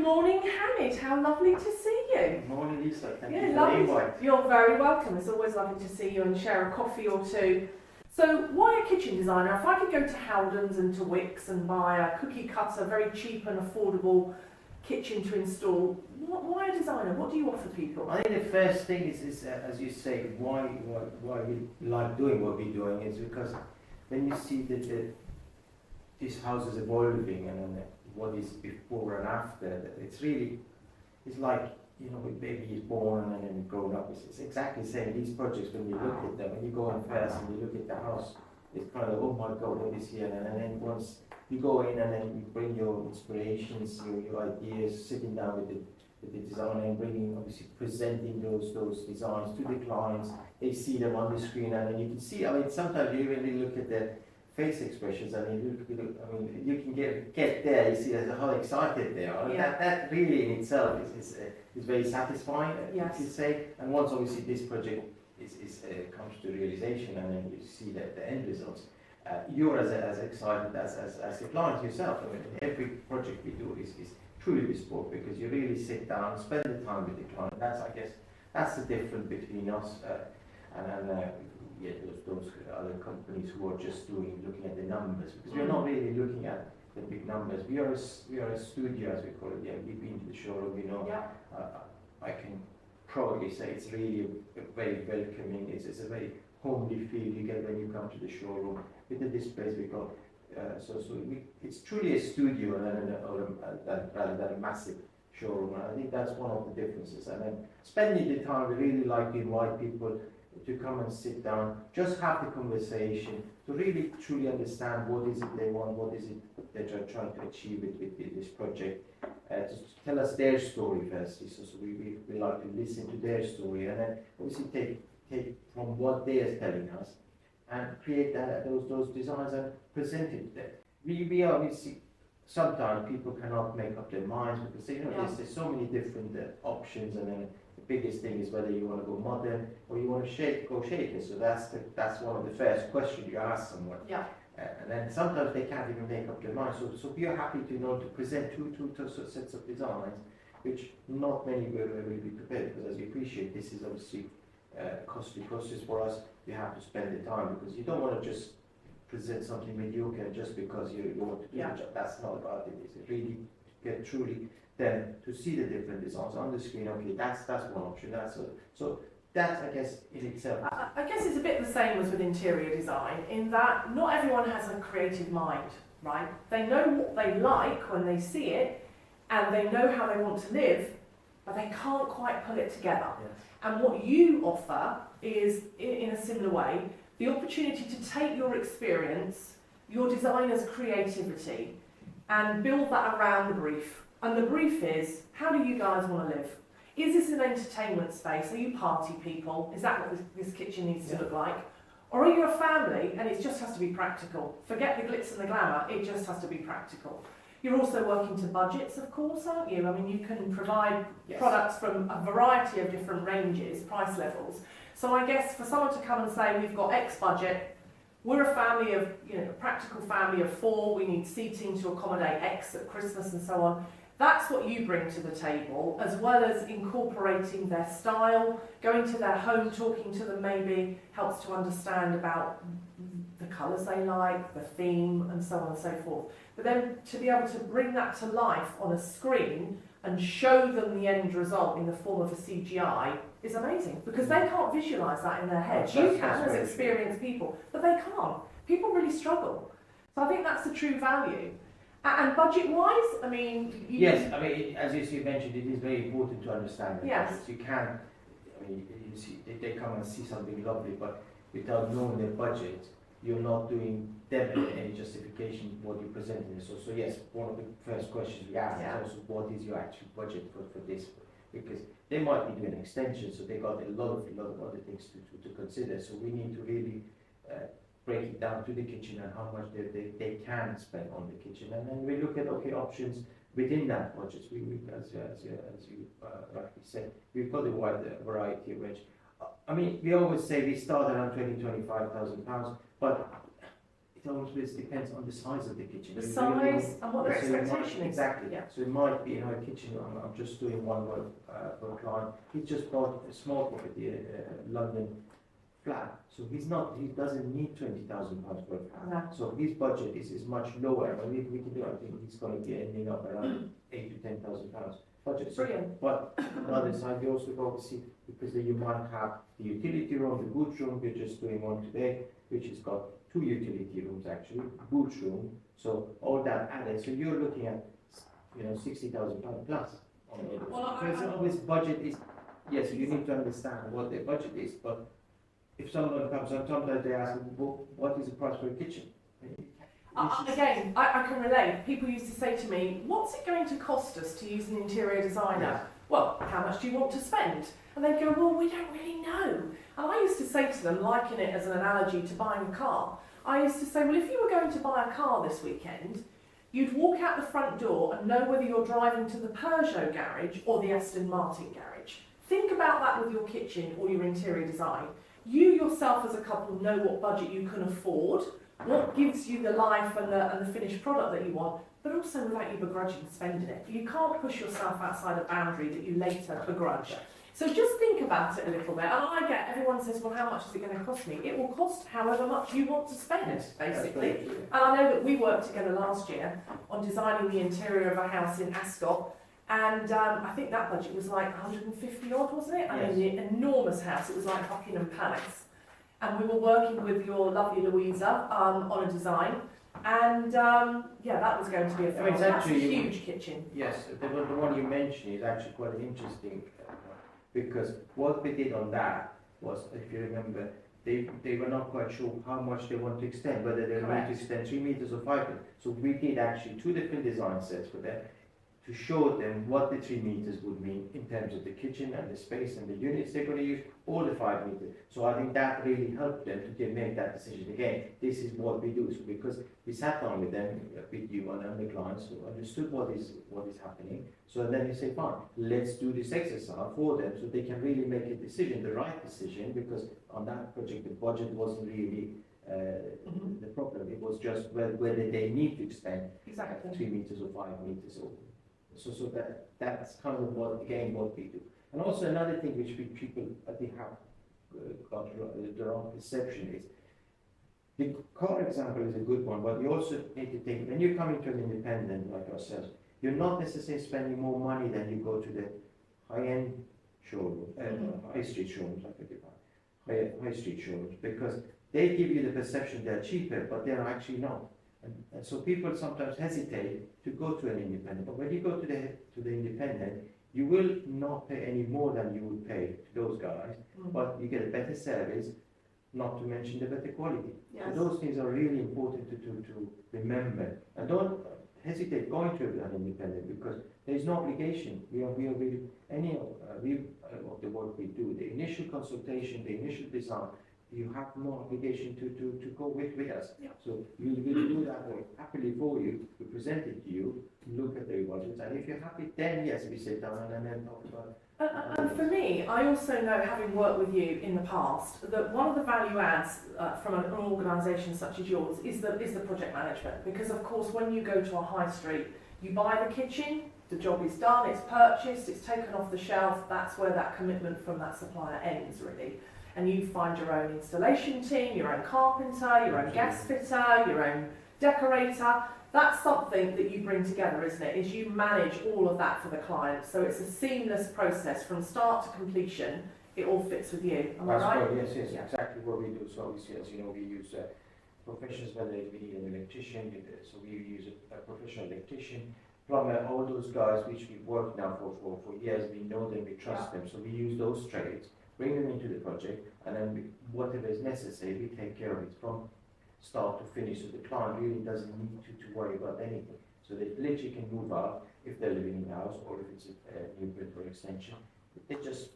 morning, Hamid. How lovely to see you. Good morning, Lisa. Thank you for the Lovely. invite. You're very welcome. It's always lovely to see you and share a coffee or two. So, why a kitchen designer? If I could go to Howdens and to Wickes and buy a cookie cutter, very cheap and affordable kitchen to install, why a designer? What do you offer people? I think the first thing is as you say, why we like doing what we're doing is because when you see that this house is evolving and what is before and after, it's like, you know, a baby is born and then grown up. It's exactly the same. These projects, when you look at them, when you go in first and you look at the house, it's kind of, oh my God, what is here? And then once you go in and then you bring your inspirations, your ideas, sitting down with the designer and obviously presenting those designs to the clients. They see them on the screen and then you can see, I mean, sometimes you really look at the face expressions. I mean, you can get there. You see how excited they are. Yeah. That really in itself is very satisfying. Yes. You say. And once obviously this project comes to realization, and then you see the end results, you're as excited as the client yourself. I mean, every project we do is truly bespoke because you really sit down, spend the time with the client. I guess that's the difference between us and those other companies who are just looking at the numbers, because we're not really looking at the big numbers. We are a studio, as we call it. Yeah, we've been to the showroom. You know, Yeah. I can proudly say it's really a very welcoming. It's a very homely feel you get when you come to the showroom with the displays we got. It's truly a studio rather than a massive showroom. And I think that's one of the differences. And then spending the time, we really like to invite people to come and sit down, just have the conversation, to really truly understand what is it they want, what is it that they're trying to achieve with this project. To tell us their story first. So we like to listen to their story and then obviously take from what they are telling us and create those designs and present it to them. We obviously, sometimes people cannot make up their minds because there's so many different options, and then the biggest thing is whether you want to go modern or you want to go shaker. So that's one of the first questions you ask someone. Yeah. And then sometimes they can't even make up their mind. So we are happy to present two sets of designs, which not many will be prepared, because as you appreciate, this is obviously a costly process for us. You have to spend the time because you don't want to just present something mediocre just because you want to do the job. That's not about it. It's really get truly then to see the different designs on the screen. Okay, that's one option. So that, I guess, in itself. I guess it's a bit the same as with interior design, in that not everyone has a creative mind, right? They know what they like when they see it, and they know how they want to live, but they can't quite pull it together. Yes. And what you offer is, in a similar way, the opportunity to take your experience, your designer's creativity, and build that around the brief. And the brief is, how do you guys want to live? Is this an entertainment space? Are you party people? Is that what this kitchen needs to look like? Or are you a family and it just has to be practical? Forget the glitz and the glamour, it just has to be practical. You're also working to budgets, of course, aren't you? I mean, you can provide products from a variety of different ranges, price levels. So I guess for someone to come and say, we've got X budget, we're a family of, a practical family of 4, we need seating to accommodate X at Christmas and so on. That's what you bring to the table, as well as incorporating their style, going to their home, talking to them maybe, helps to understand about the colours they like, the theme, and so on and so forth. But then to be able to bring that to life on a screen and show them the end result in the form of a CGI is amazing, because they can't visualise that in their heads. You can as experienced people, but they can't. People really struggle. So I think that's the true value. And budget-wise, I mean... Yes, I mean, as you mentioned, it is very important to understand that. Yes. You can, I mean, you see, they come and see something lovely, but without knowing their budget, you're not doing them any justification what you're presenting. So yes, one of the first questions we ask is also, what is your actual budget for this? Because they might be doing extensions, so they got a lot of other things to consider. So we need to really break it down to the kitchen and how much they can spend on the kitchen, and then we look at options within that budget. We as you rightly said, we've got a wide variety of range. I mean, we always say we start around £25,000, but always depends on the size of the kitchen. The You size and what their so it expectation might, is. exactly. Yeah. So it might be, a kitchen. I'm just doing one work for a client. He just bought a small property, London flat. So he doesn't need £20,000 for a flat. No. So his budget is much lower. And we can do. I think he's going to be ending up around £8,000 to £10,000 budget. So, Brilliant. but on the other side, you also obviously, because then you might have the utility room, the boot room. We're just doing one today, which has got 2 utility rooms actually, boot room. So all that added. So you're looking at, £60,000 plus on it. Well, So it's always budget is, yes, you need to understand what their budget is. But if someone comes, sometimes they ask, well, what is the price for a kitchen? Again, I can relate. People used to say to me, what's it going to cost us to use an interior designer? Yeah. Well, how much do you want to spend? And they'd go, well, we don't really know. And I used to say to them, liken it as an analogy to buying a car. I used to say, well, if you were going to buy a car this weekend, you'd walk out the front door and know whether you're driving to the Peugeot garage or the Aston Martin garage. Think about that with your kitchen or your interior design. You yourself as a couple know what budget you can afford, what gives you the life and the finished product that you want, but also without you begrudging spending it. You can't push yourself outside a boundary that you later begrudge. So just think about it a little bit. And I get, everyone says, well, how much is it going to cost me? It will cost however much you want to spend, basically. And I know that we worked together last year on designing the interior of a house in Ascot. And I think that budget was like 150 odd, wasn't it? I mean, an enormous house. It was like Buckingham Palace. And we were working with your lovely Louisa on a design. And that was going to be that's a huge kitchen. Yes, the one you mentioned is actually quite interesting because what we did on that was, if you remember, they were not quite sure how much they want to extend, whether they want to extend 3 meters or 5 meters. So we did actually 2 different design sets for them to show them what the 3 meters would mean in terms of the kitchen and the space and the units they're going to use, or the 5 meters. So I think that really helped them to make that decision. Again, this is what we do. So because we sat down with them, with you and the clients, who understood what is happening. So then you say, fine, let's do this exercise for them so they can really make a decision, the right decision, because on that project the budget wasn't really the problem. It was just whether they need to extend 3 meters or 5 meters. So that's kind of what we do. And also another thing which people I think have got the wrong perception is, the car example is a good one, but you also need to think, when you're coming to an independent like ourselves, you're not necessarily spending more money than you go to the high-end showroom, high street showrooms, high street showrooms, because they give you the perception they're cheaper, but they're actually not. And so people sometimes hesitate to go to an independent. But when you go to the independent, you will not pay any more than you would pay to those guys, but you get a better service, not to mention the better quality. Yes. So those things are really important to remember. And don't hesitate going to an independent, because there is no obligation. We of the work we do, the initial consultation, the initial design, you have no obligation to go with us. Yeah. So we will do that happily for you. We present it to you, look at the budgets, and if you're happy, then yes, we sit down and then talk about. And for me, I also know, having worked with you in the past, that one of the value adds from an organisation such as yours is the project management. Because of course, when you go to a high street, you buy the kitchen, the job is done, it's purchased, it's taken off the shelf. That's where that commitment from that supplier ends, really. And you find your own installation team, your own carpenter, your own gas fitter, your own decorator. That's something that you bring together, isn't it? Is you manage all of that for the client. So it's a seamless process from start to completion. It all fits with you. Am I right? Yes, yeah. Exactly what we do. So obviously, as you know, we use professionals, whether we need an electrician, so we use a professional electrician, plumber, all those guys which we've worked now for years. We know them, we trust them. So we use those trades, bring them into the project, and then whatever is necessary, we take care of it from start to finish. So the client really doesn't need to worry about anything. So they literally can move out if they're living in the house, or if it's a new build or extension.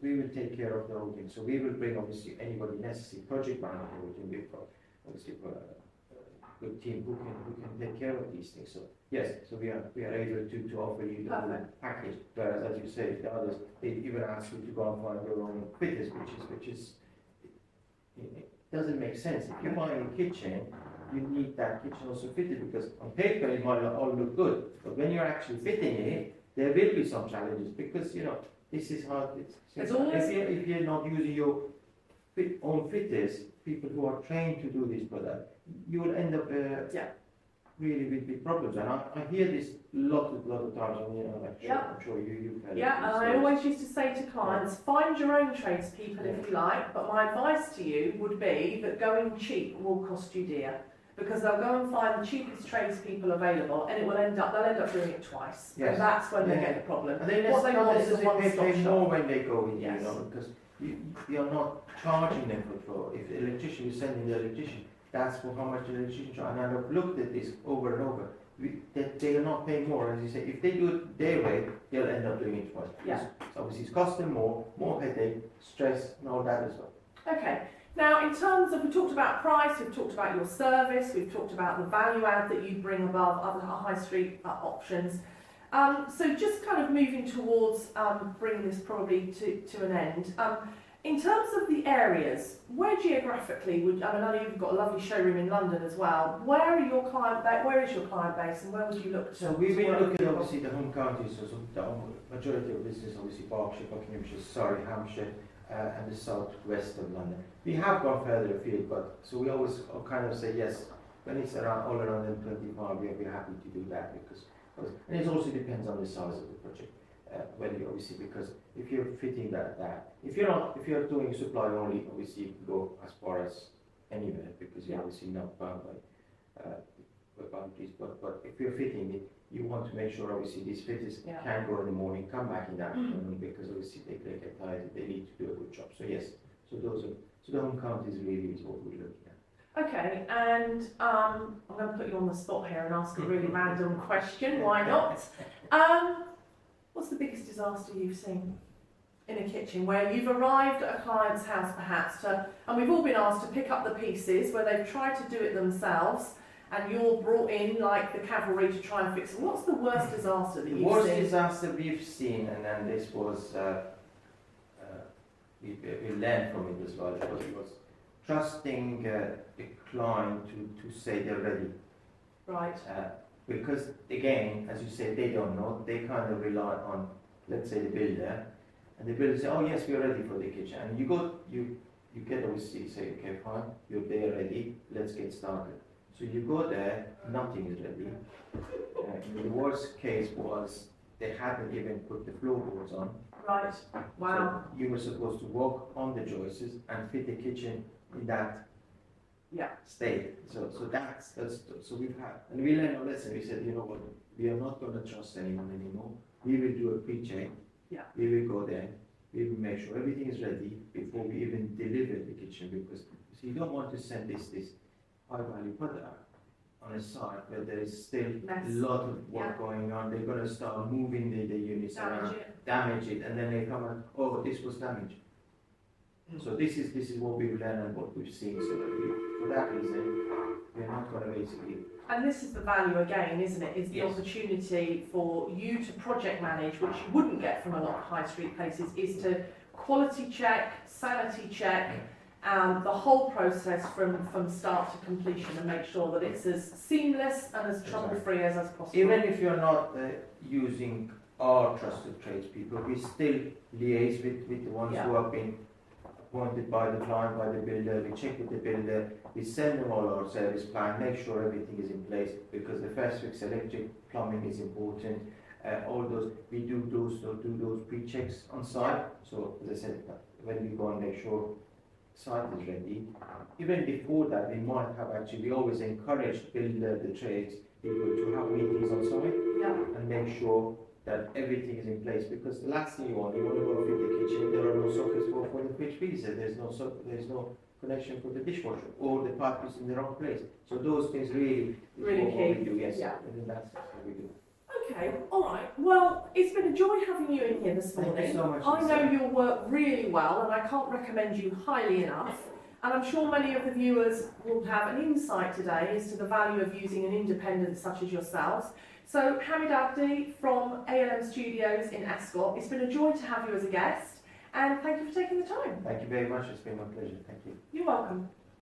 We will take care of the whole thing. So we will bring obviously anybody necessary, project manager, we've got obviously a good team who can take care of these things. So yes, so we are able to offer you the whole package. Whereas, as you say, the others, they even ask you to go and find your own fitters, which is it doesn't make sense. If you're buying a kitchen, you need that kitchen also fitted, because on paper it might all look good, but when you're actually fitting it, there will be some challenges, because this is how There's always- if you're not using your own fitters, people who are trained to do this product, you will end up really with big problems. And I hear this lot of times, and I'm sure you've heard Yeah, and I always used to say to clients, find your own tradespeople if you like, but my advice to you would be that going cheap will cost you dear, because they'll go and find the cheapest tradespeople available, and they'll end up doing it twice. Yes. And that's when they get the problem. And then What they want is a one-stop pay more shop. when they go in, Yes. because you're not charging them for if the electrician, you're sending the electrician, that's for how much the electrician charge. And I've looked at this over and over. That they are not paying more, as you say. If they do it their way, they'll end up doing it twice. Yeah. So obviously it's cost them more headache, stress, and all that as well. Okay. Now, in terms of, we talked about price, we've talked about your service, we've talked about the value add that you bring above other high street options. So just kind of moving towards bringing this probably to an end. In terms of the areas, where geographically I know you've got a lovely showroom in London as well. Where is your client base, and where would you look to? So we've to been work looking with? obviously the home counties, so the majority of business obviously Berkshire, Buckinghamshire, Surrey, Hampshire, and the southwest of London. We have gone further afield, but so we always kind of say yes when it's all around M25. We're happy to do that, because and it also depends on the size of the project. Whether you obviously, because if you're fitting that if you're doing supply only, obviously you can go as far as anywhere, because you're obviously not bound by boundaries. But if you're fitting it, you want to make sure obviously these fitters can go in the morning, come back in the afternoon, because obviously they get tired, they need to do a good job. So yes, so the home count is what we're looking at. Okay, and I'm going to put you on the spot here and ask a really random question. Why not? What's the biggest disaster you've seen in a kitchen, where you've arrived at a client's house perhaps and we've all been asked to pick up the pieces, where they've tried to do it themselves and you're brought in like the cavalry to try and fix it? What's the worst disaster that you've seen? The worst disaster we've seen, and then this was, we learned from it as well, it was trusting the client to say they're ready. Right. Because again, as you say, they don't know. They kind of rely on, let's say, the builder, and the builder say, "Oh yes, we're ready for the kitchen." And you get obviously say, "Okay, fine, you're there ready. Let's get started." So you go there, nothing is ready. The worst case was they hadn't even put the floorboards on. Right. Wow. So you were supposed to walk on the joists and fit the kitchen in that state. So that's so we've had, and we learned our lesson. We said, you know what, we are not going to trust anyone anymore. We will do a pre-check. Yeah. We will go there. We will make sure everything is ready before we even deliver the kitchen, because you don't want to send this high value product on a site where there is still a lot of work going on. They're going to start moving the units around, damage it, and then they come and, oh, this was damaged. So this is what we've learned and what we've seen. So for that reason, we're not going to basically. And this is the value again, isn't it? Is the opportunity for you to project manage, which you wouldn't get from a lot of high street places, is to quality check, sanity check, the whole process from start to completion, and make sure that it's as seamless and as trouble-free as possible. Even if you're not using our trusted tradespeople, we still liaise with the ones who have been appointed by the client, by the builder. We check with the builder, we send them all our service plan, make sure everything is in place, because the first fix, electric, plumbing is important. All those, we do those pre-checks on site. So as I said, when we go and make sure site is ready, even before that, we might have we always encourage builder, the trades people to have meetings on site and make sure that everything is in place, because the last thing you want to go fit the kitchen, there are no sockets for the fridge freezer, there's no connection for the dishwasher, or the pipe is in the wrong place. So those things really key. What we do, yes. And that's what we do. Okay, all right. Well, it's been a joy having you in here this morning. Thank you so much. I know your work really well, and I can't recommend you highly enough. And I'm sure many of the viewers will have an insight today as to the value of using an independent such as yourselves. So, Hamid Abdi from ALM Studios in Ascot, it's been a joy to have you as a guest, and thank you for taking the time. Thank you very much, it's been my pleasure, thank you. You're welcome.